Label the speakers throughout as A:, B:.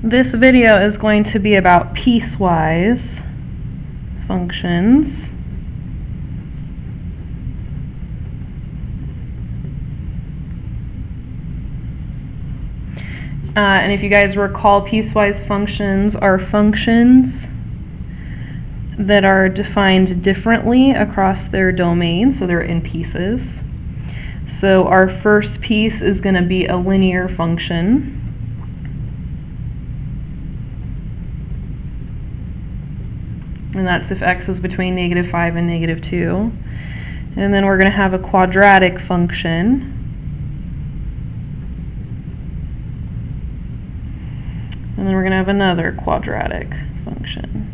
A: This video is going to be about piecewise functions. And if you guys recall, piecewise functions are functions that are defined differently across their domain, so they're in pieces. So our first piece is going to be a linear function. And that's if x is between -5 and -2. And then we're going to have a quadratic function. And then we're going to have another quadratic function.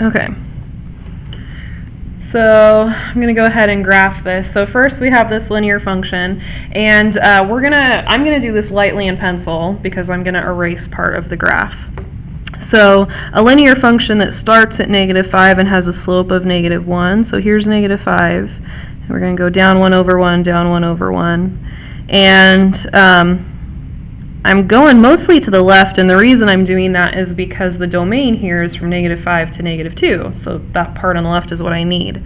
A: Okay. So I'm going to go ahead and graph this. So first we have this linear function, and I'm going to do this lightly in pencil because I'm going to erase part of the graph. So a linear function that starts at -5 and has a slope of -1. So here's -5. And we're going to go down 1 over 1, down 1 over 1. And I'm going mostly to the left, and the reason I'm doing that is because the domain here is from -5 to -2. So that part on the left is what I need.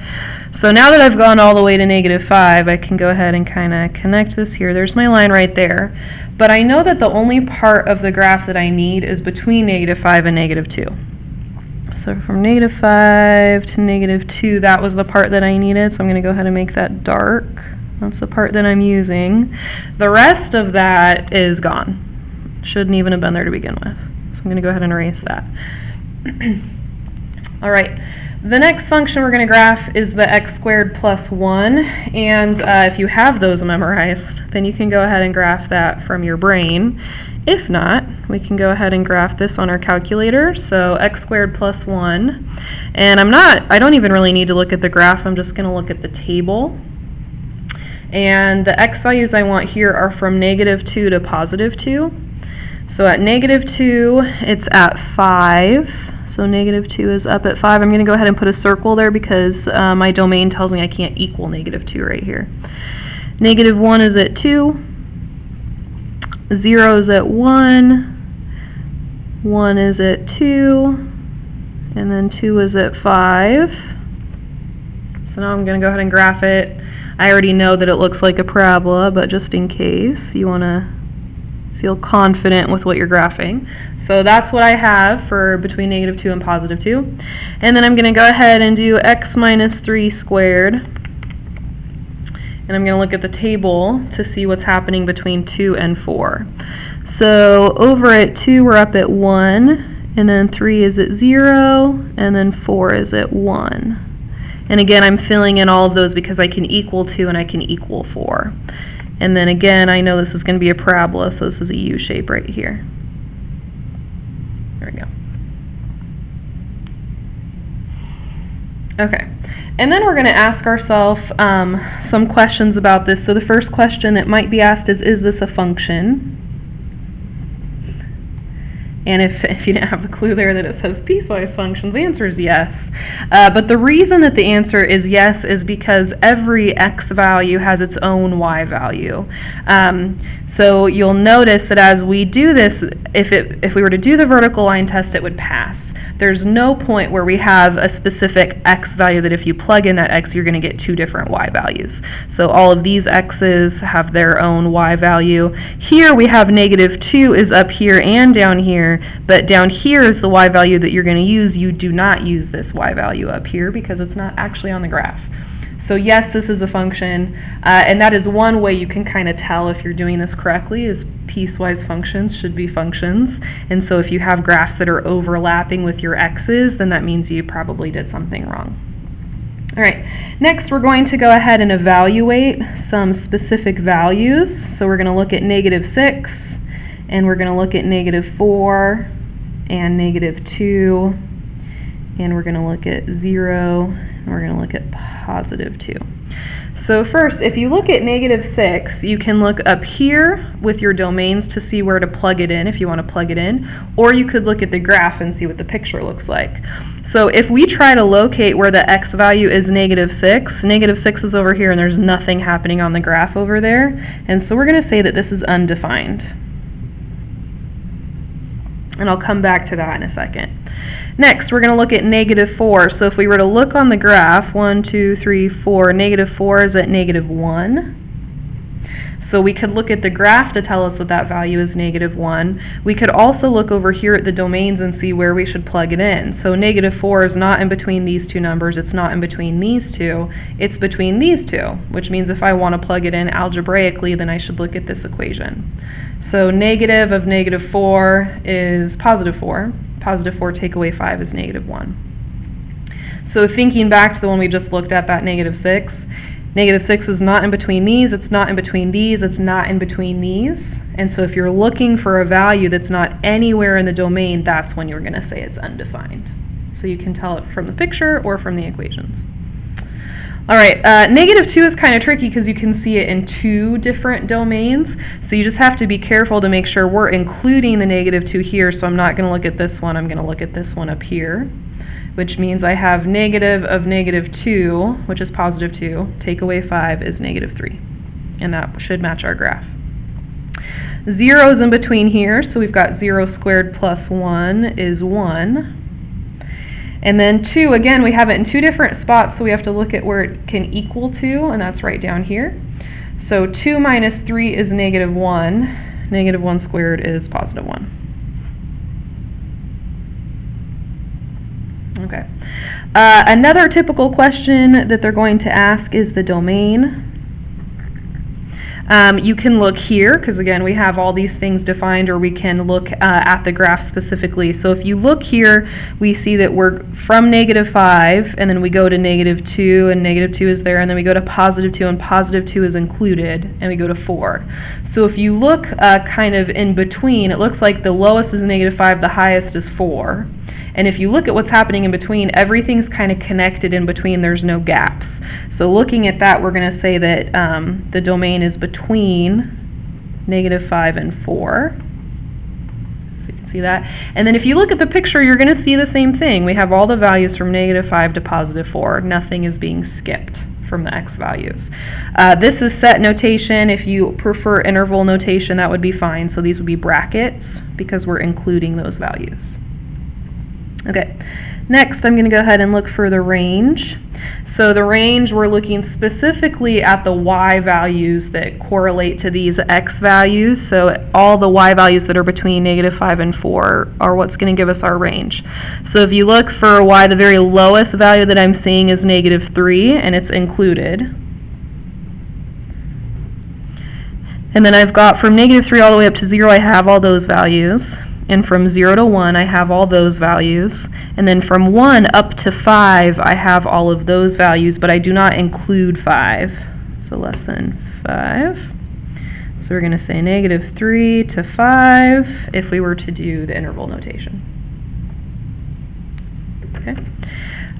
A: So now that I've gone all the way to -5, I can go ahead and kind of connect this here. There's my line right there. But I know that the only part of the graph that I need is between -5 and -2. So from -5 to -2, that was the part that I needed, so I'm going to go ahead and make that dark. That's the part that I'm using. The rest of that is gone. Shouldn't even have been there to begin with. So I'm going to go ahead and erase that. All right. The next function we're going to graph is the x squared plus 1, and if you have those memorized, then you can go ahead and graph that from your brain. If not, we can go ahead and graph this on our calculator. So x squared plus 1, and I don't even really need to look at the graph, I'm just going to look at the table. And the x values I want here are from -2 to +2. So at -2, it's at 5. So -2 is up at 5. I'm going to go ahead and put a circle there because my domain tells me I can't equal -2 right here. -1 is at 2. 0 is at 1. 1 is at 2. And then 2 is at 5. So now I'm going to go ahead and graph it. I already know that it looks like a parabola, but just in case you want to feel confident with what you're graphing. So that's what I have for between -2 and +2. And then I'm going to go ahead and do x minus 3 squared. And I'm going to look at the table to see what's happening between 2 and 4. So over at 2 we're up at 1, and then 3 is at 0, and then 4 is at 1. And again, I'm filling in all of those because I can equal 2 and I can equal 4. And then again, I know this is going to be a parabola, so this is a U shape right here. There we go. Okay. And then we're going to ask ourselves some questions about this. So the first question that might be asked is this a function? And if you didn't have a clue there that it says piecewise functions, the answer is yes. But the reason that the answer is yes is because every x value has its own y value. So you'll notice that as we do this, if we were to do the vertical line test, it would pass. There's no point where we have a specific x value that if you plug in that x, you're going to get two different y values. So all of these x's have their own y value. Here we have -2 is up here and down here, but down here is the y value that you're going to use. You do not use this y value up here because it's not actually on the graph. So yes, this is a function, and that is one way you can kind of tell if you're doing this correctly, is piecewise functions should be functions. And so if you have graphs that are overlapping with your x's, then that means you probably did something wrong. All right, next we're going to go ahead and evaluate some specific values. So we're going to look at -6, and we're going to look at -4, and -2, and we're going to look at 0, and we're going to look at +2. So first, if you look at -6, you can look up here with your domains to see where to plug it in if you want to plug it in, or you could look at the graph and see what the picture looks like. So if we try to locate where the x value is -6 is over here and there's nothing happening on the graph over there. And so we're going to say that this is undefined. And I'll come back to that in a second. Next, we're going to look at -4. So if we were to look on the graph, 1, 2, 3, 4, -4 is at -1. So we could look at the graph to tell us what that value is, -1. We could also look over here at the domains and see where we should plug it in. So -4 is not in between these two numbers, it's not in between these two, it's between these two, which means if I want to plug it in algebraically, then I should look at this equation. So negative of -4 is +4. +4 take away 5 is -1. So thinking back to the one we just looked at, that -6, -6 is not in between these, it's not in between these, it's not in between these. And so if you're looking for a value that's not anywhere in the domain, that's when you're going to say it's undefined. So you can tell it from the picture or from the equations. Alright, -2 is kind of tricky because you can see it in two different domains. So you just have to be careful to make sure we're including the -2 here. So I'm not going to look at this one, I'm going to look at this one up here, which means I have negative of -2, which is +2, take away 5 is -3. And that should match our graph. 0 is in between here, so we've got 0 squared plus 1 is 1. And then 2, again, we have it in two different spots, so we have to look at where it can equal to, and that's right down here. So 2 minus 3 is -1. -1 squared is +1. Okay. Another typical question that they're going to ask is the domain. You can look here, because again we have all these things defined, or we can look at the graph specifically. So if you look here, we see that we're from -5, and then we go to -2, and -2 is there, and then we go to +2, and +2 is included, and we go to 4. So if you look kind of in between, it looks like the lowest is -5, the highest is 4. And if you look at what's happening in between, everything's kind of connected in between, there's no gaps. So looking at that, we're going to say that the domain is between -5 and 4. So you can see that. And then if you look at the picture, you're going to see the same thing. We have all the values from -5 to +4. Nothing is being skipped from the x values. This is set notation. If you prefer interval notation, that would be fine. So these would be brackets because we're including those values. Okay, next I'm going to go ahead and look for the range. So the range, we're looking specifically at the y values that correlate to these x values. So all the y values that are between -5 and 4 are what's going to give us our range. So if you look for y, the very lowest value that I'm seeing is -3, and it's included. And then I've got from -3 all the way up to 0, I have all those values. And from 0 to 1, I have all those values. And then from 1 up to 5, I have all of those values, but I do not include 5. So less than 5. So we're going to say -3 to 5 if we were to do the interval notation. Okay.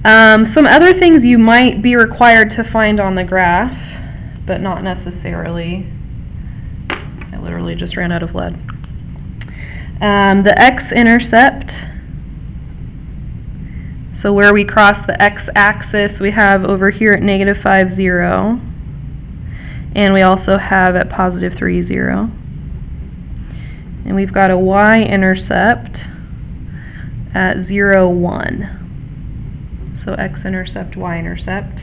A: Some other things you might be required to find on the graph, but not necessarily. I literally just ran out of lead. The x-intercept, so where we cross the x-axis, we have over here at -5, 0, and we also have at +3, 0. And we've got a y-intercept at 0, 1. So x-intercept, y-intercept.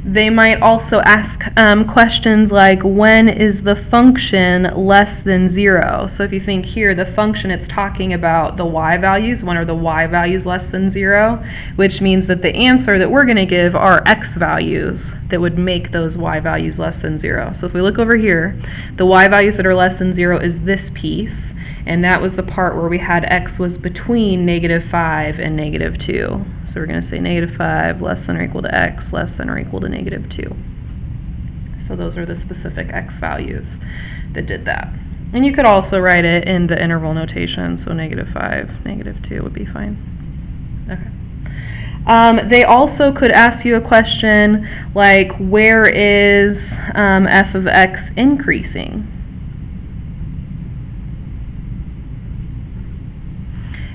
A: They might also ask questions like, when is the function less than 0? So if you think here, the function, it's talking about the y values. When are the y values less than 0? Which means that the answer that we're going to give are x values that would make those y values less than 0. So if we look over here, the y values that are less than 0 is this piece. And that was the part where we had x was between -5 and -2. So we're going to say -5 less than or equal to x less than or equal to -2. So those are the specific x values that did that. And you could also write it in the interval notation, so -5, -2 would be fine. Okay. They also could ask you a question like, where is f of x increasing?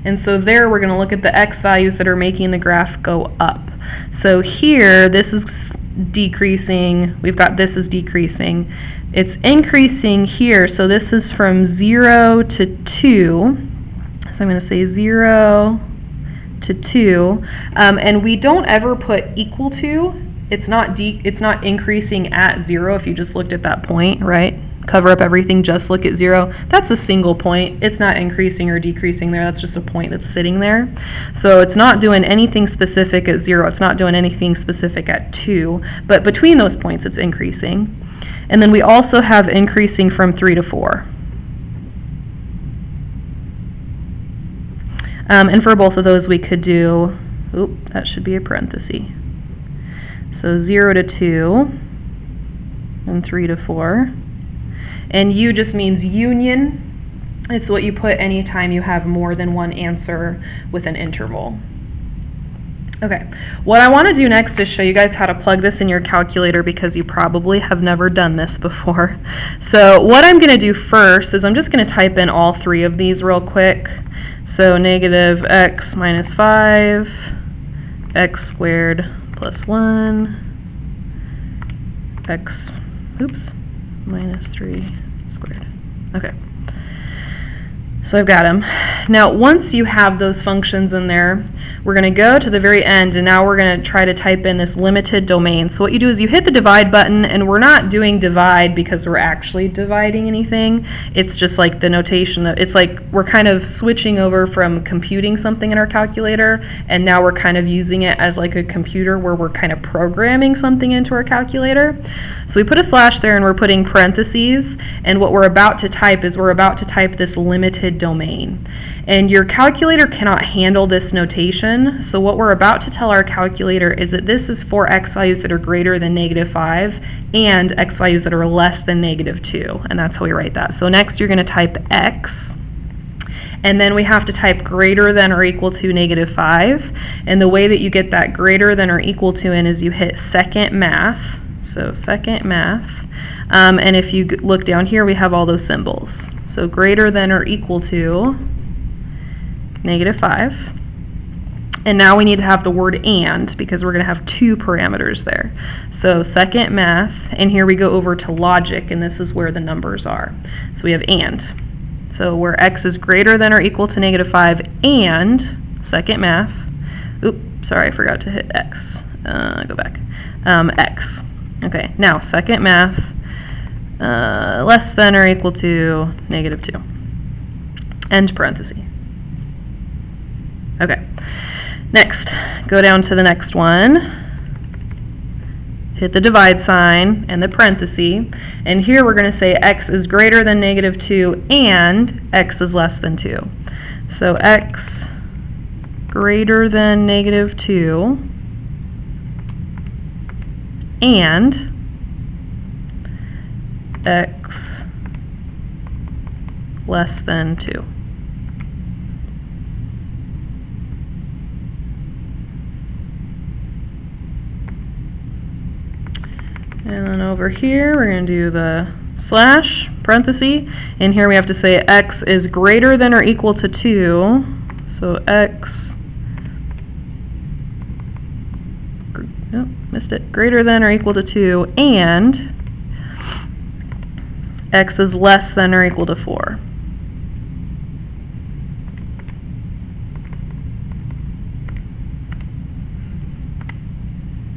A: And so there we're going to look at the x values that are making the graph go up. So here, this is decreasing, we've got this is decreasing. It's increasing here, so this is from 0 to 2. So I'm going to say 0 to 2. And we don't ever put equal to. It's not increasing at 0 if you just looked at that point, right? Cover up everything, just look at 0. That's a single point. It's not increasing or decreasing there. That's just a point that's sitting there. So it's not doing anything specific at 0. It's not doing anything specific at 2. But between those points, it's increasing. And then we also have increasing from 3 to 4. And for both of those, we could do, that should be a parenthesis. So 0 to 2 and 3 to 4. And U just means union. It's what you put anytime you have more than one answer with an interval. Okay, what I want to do next is show you guys how to plug this in your calculator because you probably have never done this before. So what I'm going to do first is I'm just going to type in all three of these real quick. So negative x minus 5, x squared plus 1, x, minus 3 squared. Okay. So I've got them. Now, once you have those functions in there, we're going to go to the very end, and now we're going to try to type in this limited domain. So what you do is you hit the divide button, and we're not doing divide because we're actually dividing anything. It's just like the notation. It's like we're kind of switching over from computing something in our calculator, and now we're kind of using it as like a computer where we're kind of programming something into our calculator. So we put a slash there, and we're putting parentheses, and what we're about to type is we're about to type this limited domain. And your calculator cannot handle this notation, so what we're about to tell our calculator is that this is for x values that are greater than negative 5 and x values that are less than negative 2, and that's how we write that. So next you're going to type x, and then we have to type greater than or equal to negative 5, and the way that you get that greater than or equal to in is you hit second math, so second math, and if you look down here we have all those symbols. So greater than or equal to negative 5. And now we need to have the word and because we're going to have two parameters there. So second math, and here we go over to logic, and this is where the numbers are. So we have and. So where x is greater than or equal to negative 5 and second math. Oops, sorry, I forgot to hit x. Go back. X. Okay, now second math less than or equal to negative 2. End parenthesis. Okay, next, go down to the next one, hit the divide sign and the parenthesis, and here we're going to say x is greater than negative 2 and x is less than 2. So x greater than negative 2 and x less than 2. And then over here, we're going to do the slash, parenthesis, and here we have to say x is greater than or equal to 2. So x, missed it, greater than or equal to 2, and x is less than or equal to 4.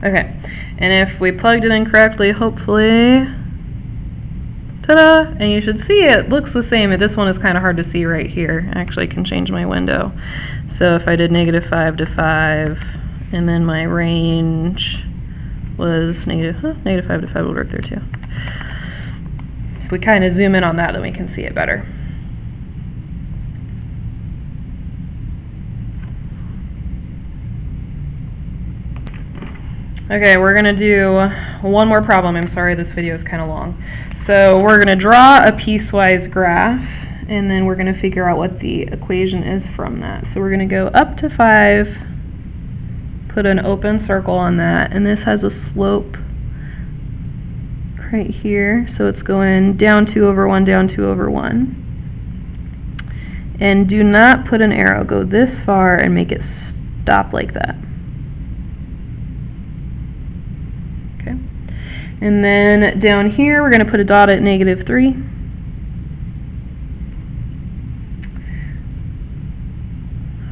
A: Okay. And if we plugged it in correctly, hopefully, ta-da, and you should see it looks the same. This one is kind of hard to see right here. Actually, I can change my window. So if I did negative 5 to 5, and then my range was negative 5 to 5 would work there too. If we kind of zoom in on that, then we can see it better. Okay, we're going to do one more problem. I'm sorry this video is kind of long. So we're going to draw a piecewise graph, and then we're going to figure out what the equation is from that. So we're going to go up to 5, put an open circle on that, and this has a slope right here. So it's going down 2 over 1, down 2 over 1. And do not put an arrow. Go this far and make it stop like that. Okay. And then down here, we're going to put a dot at -3.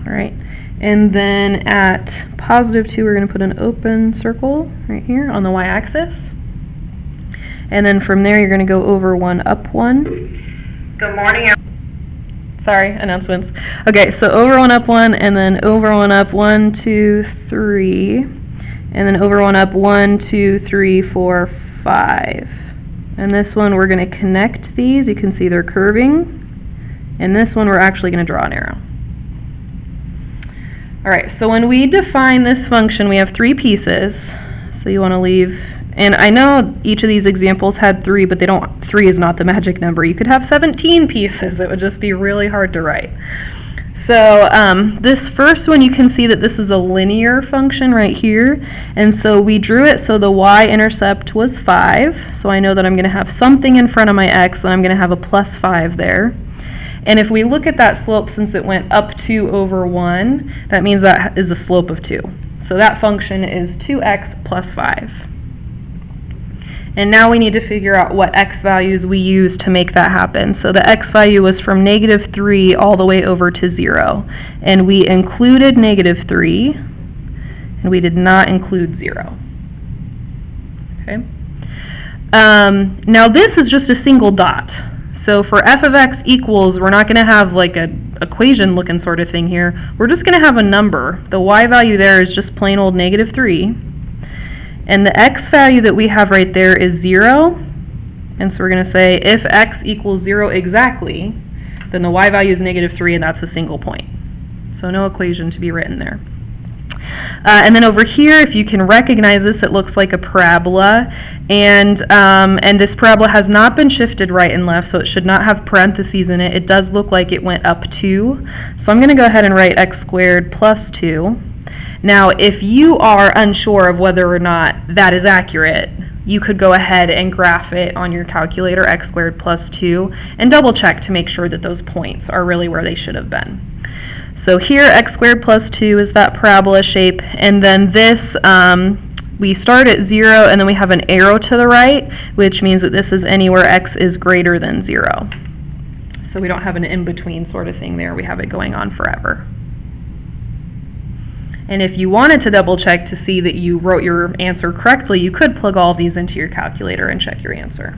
A: All right. And then at +2, we're going to put an open circle right here on the y-axis. And then from there, you're going to go over 1, up 1.
B: Good morning.
A: Sorry, announcements. Okay, so over 1, up 1, and then over 1, up 1, 2, 3. And then over 1, up 1, 2, 3, 4, 5. And this one, we're going to connect these. You can see they're curving. And this one, we're actually going to draw an arrow. All right, so when we define this function, we have 3 pieces. So you want to leave, and I know each of these examples had 3, but 3 is not the magic number. You could have 17 pieces. It would just be really hard to write. So this first one, you can see that this is a linear function right here. And so we drew it so the y-intercept was 5. So I know that I'm going to have something in front of my x, and I'm going to have a +5 there. And if we look at that slope, since it went up 2 over 1, that means that is a slope of 2. So that function is 2x plus 5. And now we need to figure out what x values we use to make that happen. So the x value was from -3 all the way over to 0. And we included -3, and we did not include 0. Okay. Now this is just a single dot. So for f of x equals, we're not going to have like a equation looking sort of thing here. We're just going to have a number. The y value there is just plain old -3. And the x value that we have right there is 0. And so we're going to say if x equals 0 exactly, then the y value is -3, and that's a single point. So no equation to be written there. And then over here, if you can recognize this, it looks like a parabola. And this parabola has not been shifted right and left, so it should not have parentheses in it. It does look like it went up 2. So I'm going to go ahead and write x squared plus 2. Now, if you are unsure of whether or not that is accurate, you could go ahead and graph it on your calculator, x squared plus 2, and double check to make sure that those points are really where they should have been. So here, x squared plus 2 is that parabola shape, and then this, we start at 0, and then we have an arrow to the right, which means that this is anywhere x is greater than 0. So we don't have an in-between sort of thing there. We have it going on forever. And if you wanted to double check to see that you wrote your answer correctly, you could plug all these into your calculator and check your answer.